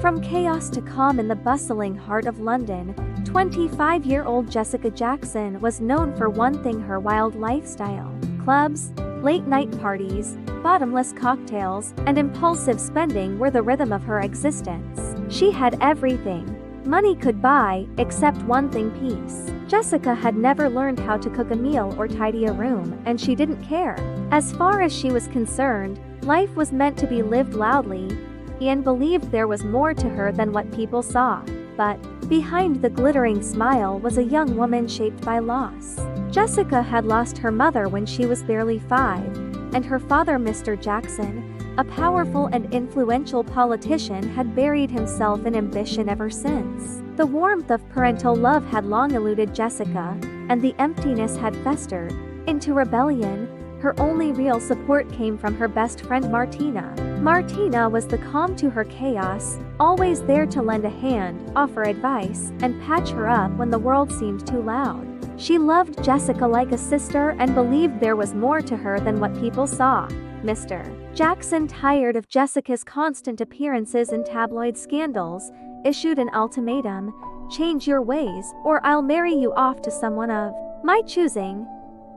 From chaos to calm in the bustling heart of London, 25-year-old Jessica Jackson was known for one thing: her wild lifestyle. Clubs, late-night parties, bottomless cocktails, and impulsive spending were the rhythm of her existence. She had everything money could buy, except one thing: peace. Jessica had never learned how to cook a meal or tidy a room, and she didn't care. As far as she was concerned, life was meant to be lived loudly, and believed there was more to her than what people saw. But behind the glittering smile was a young woman shaped by loss. Jessica had lost her mother when she was barely 5, and her father, Mr. Jackson, a powerful and influential politician, had buried himself in ambition ever since. The warmth of parental love had long eluded Jessica, and the emptiness had festered into rebellion. Her only real support came from her best friend Martina. Martina was the calm to her chaos, always there to lend a hand, offer advice, and patch her up when the world seemed too loud. She loved Jessica like a sister and believed there was more to her than what people saw. Mr. Jackson, tired of Jessica's constant appearances in tabloid scandals, issued an ultimatum: change your ways, or I'll marry you off to someone of my choosing.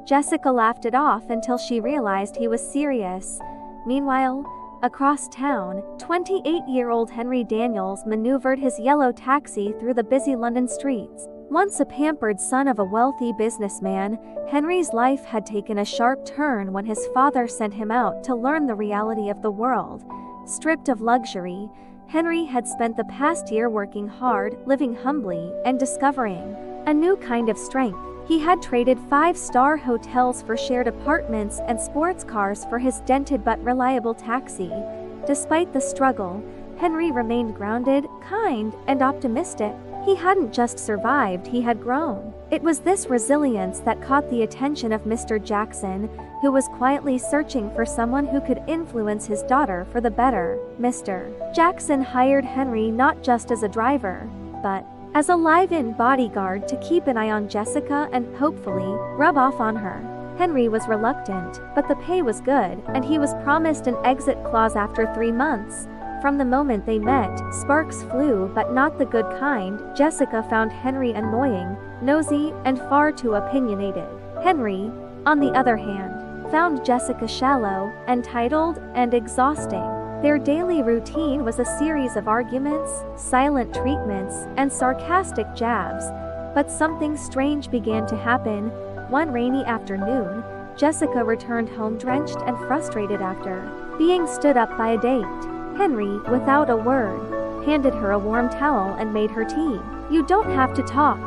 Jessica laughed it off until she realized he was serious. Meanwhile, across town, 28-year-old Henry Daniels maneuvered his yellow taxi through the busy London streets. Once a pampered son of a wealthy businessman, Henry's life had taken a sharp turn when his father sent him out to learn the reality of the world. Stripped of luxury, Henry had spent the past year working hard, living humbly, and discovering a new kind of strength. He had traded 5-star hotels for shared apartments and sports cars for his dented but reliable taxi. Despite the struggle, Henry remained grounded, kind, and optimistic. He hadn't just survived, he had grown. It was this resilience that caught the attention of Mr. Jackson, who was quietly searching for someone who could influence his daughter for the better. Mr. Jackson hired Henry not just as a driver, but as a live-in bodyguard to keep an eye on Jessica and, hopefully, rub off on her. Henry was reluctant, but the pay was good, and he was promised an exit clause after 3 months. From the moment they met, sparks flew, but not the good kind. Jessica found Henry annoying, nosy, and far too opinionated. Henry, on the other hand, found Jessica shallow, entitled, and exhausting. Their daily routine was a series of arguments, silent treatments, and sarcastic jabs. But something strange began to happen. One rainy afternoon, Jessica returned home drenched and frustrated after being stood up by a date. Henry, without a word, handed her a warm towel and made her tea. "You don't have to talk,"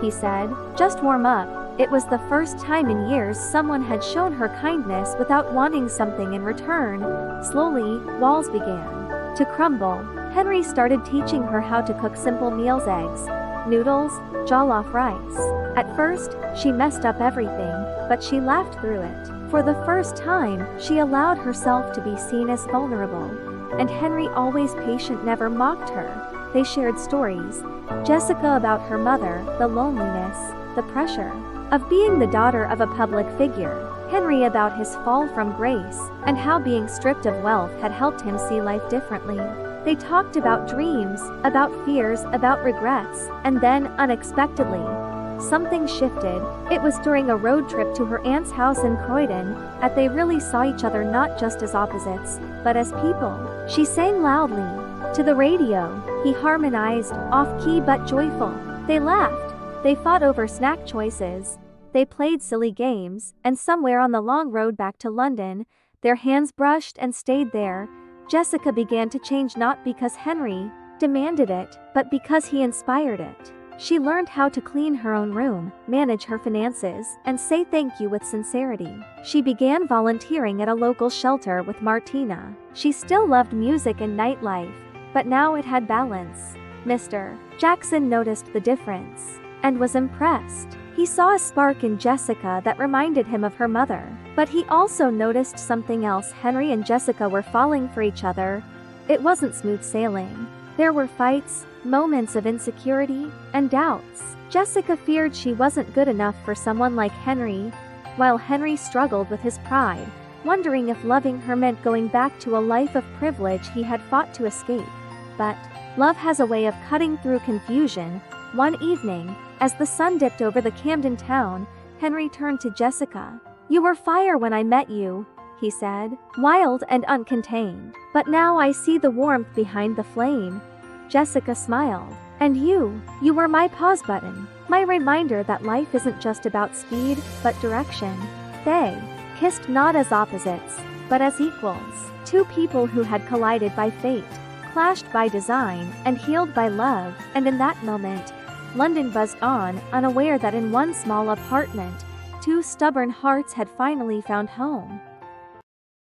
he said. "Just warm up." It was the first time in years someone had shown her kindness without wanting something in return. Slowly, walls began to crumble. Henry started teaching her how to cook simple meals: eggs, noodles, jollof rice. At first, she messed up everything, but she laughed through it. For the first time, she allowed herself to be seen as vulnerable. And Henry, always patient, never mocked her. They shared stories. Jessica about her mother, the loneliness, the pressure of being the daughter of a public figure. Henry about his fall from grace, and how being stripped of wealth had helped him see life differently. They talked about dreams, about fears, about regrets, and then, unexpectedly, something shifted. It was during a road trip to her aunt's house in Croydon that they really saw each other not just as opposites, but as people. She sang loudly to the radio. He harmonized, off-key but joyful. They laughed. They fought over snack choices. They played silly games, and somewhere on the long road back to London, their hands brushed and stayed there. Jessica began to change, not because Henry demanded it, but because he inspired it. She learned how to clean her own room, manage her finances, and say thank you with sincerity. She began volunteering at a local shelter with Martina. She still loved music and nightlife, but now it had balance. Mr. Jackson noticed the difference and was impressed. He saw a spark in Jessica that reminded him of her mother. But he also noticed something else: Henry and Jessica were falling for each other. It wasn't smooth sailing. There were fights, moments of insecurity, and doubts. Jessica feared she wasn't good enough for someone like Henry, while Henry struggled with his pride, wondering if loving her meant going back to a life of privilege he had fought to escape. But love has a way of cutting through confusion. One evening, as the sun dipped over the Camden town, Henry turned to Jessica. "You were fire when I met you," he said, "wild and uncontained. But now I see the warmth behind the flame." Jessica smiled. "And you were my pause button, my reminder that life isn't just about speed, but direction." They kissed not as opposites, but as equals. Two people who had collided by fate, clashed by design, and healed by love. And in that moment, London buzzed on, unaware that in one small apartment, two stubborn hearts had finally found home.